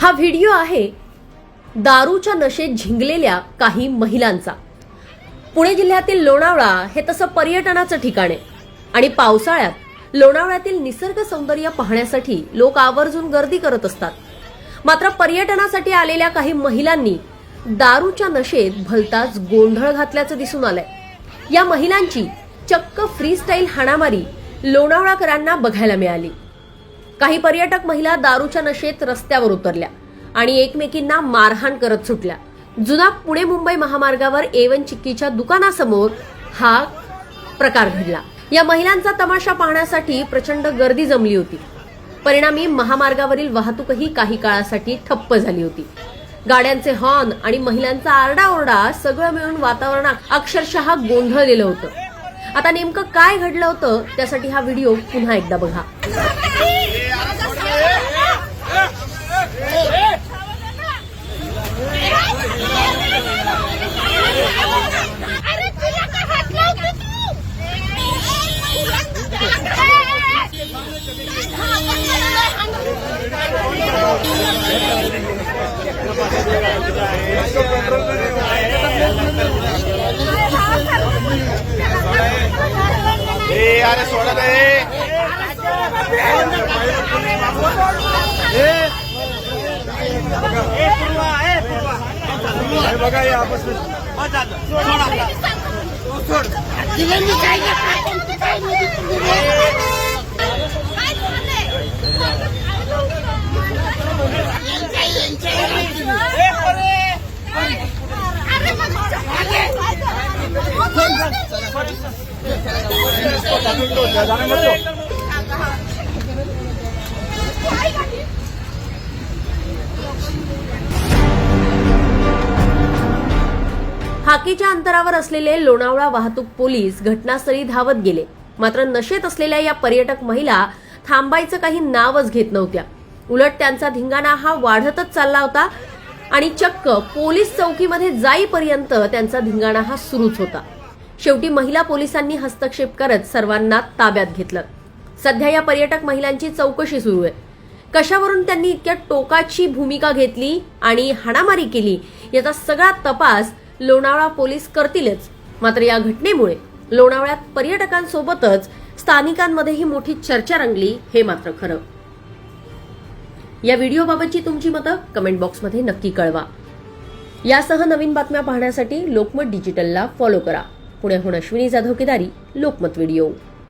हा व्हिडिओ आहे दारूच्या नशेत झिंगलेल्या काही महिलांचा। पुणे जिल्ह्यातील लोणावळा हे तसं पर्यटनाचं ठिकाण आहे आणि पावसाळ्यात लोणावळ्यातील निसर्ग सौंदर्य पाहण्यासाठी लोक आवर्जून गर्दी करत असतात। मात्र पर्यटनासाठी आलेल्या काही महिलांनी दारूच्या नशेत भलताच गोंधळ घातल्याचं दिसून आलंय। या महिलांची चक्क फ्रीस्टाईल हाणामारी लोणावळाकरांना बघायला मिळाली। काही पर्यटक महिला दारूच्या नशेत रस्त्यावर उतरल्या आणि एकमेकींना मारहाण करत सुटल्या। जुना पुणे मुंबई महामार्गावर A1 चिक्कीच्या दुकानासमोर हा प्रकार घडला। या महिलांचा तमाशा पाहण्यासाठी प्रचंड गर्दी जमली होती। परिणामी महामार्गावरील वाहतूकही काही काळासाठी ठप्प झाली होती। गाड्यांचे हॉर्न आणि महिलांचा आरडाओरडा सगळं मिळून वातावरण अक्षरशः गोंधळलेलं होतं। आता नेमकं काय घडलं होतं त्यासाठी हा व्हिडिओ पुन्हा एकदा बघा। अरे सोडा रे बघा या आपस हाकेच्या अंतरावर असलेले लोणावळा वाहतूक पोलीस घटनास्थळी धावत गेले। मात्र नशेत असलेल्या या पर्यटक महिला थांबायचं काही नावच घेत नव्हत्या। उलट त्यांचा धिंगाणा हा वाढतच चालला होता आणि चक्क पोलीस चौकीमध्ये जाईपर्यंत त्यांचा धिंगाणा हा सुरूच होता। शेवटी महिला पोलिसांनी हस्तक्षेप करत सर्वांना ताब्यात घेतलं। सध्या या पर्यटक महिलांची चौकशी सुरू आहे। कशावरून त्यांनी इतक्या टोकाची भूमिका घेतली आणि हाणामारी केली याचा सगळा तपास लोणावळा पोलीस करतीलच। मात्र या घटनेमुळे लोणावळ्यात पर्यटकांसोबतच स्थानिकांमध्येही मोठी चर्चा रंगली हे मात्र खरं। या व्हिडिओबाबतची तुमची मतं कमेंट बॉक्समध्ये नक्की कळवा। यासह नवीन बातम्या पाहण्यासाठी लोकमत डिजिटलला फॉलो करा। पुण्याहून अश्विनी जाधव केदारी, लोकमत व्हिडिओ।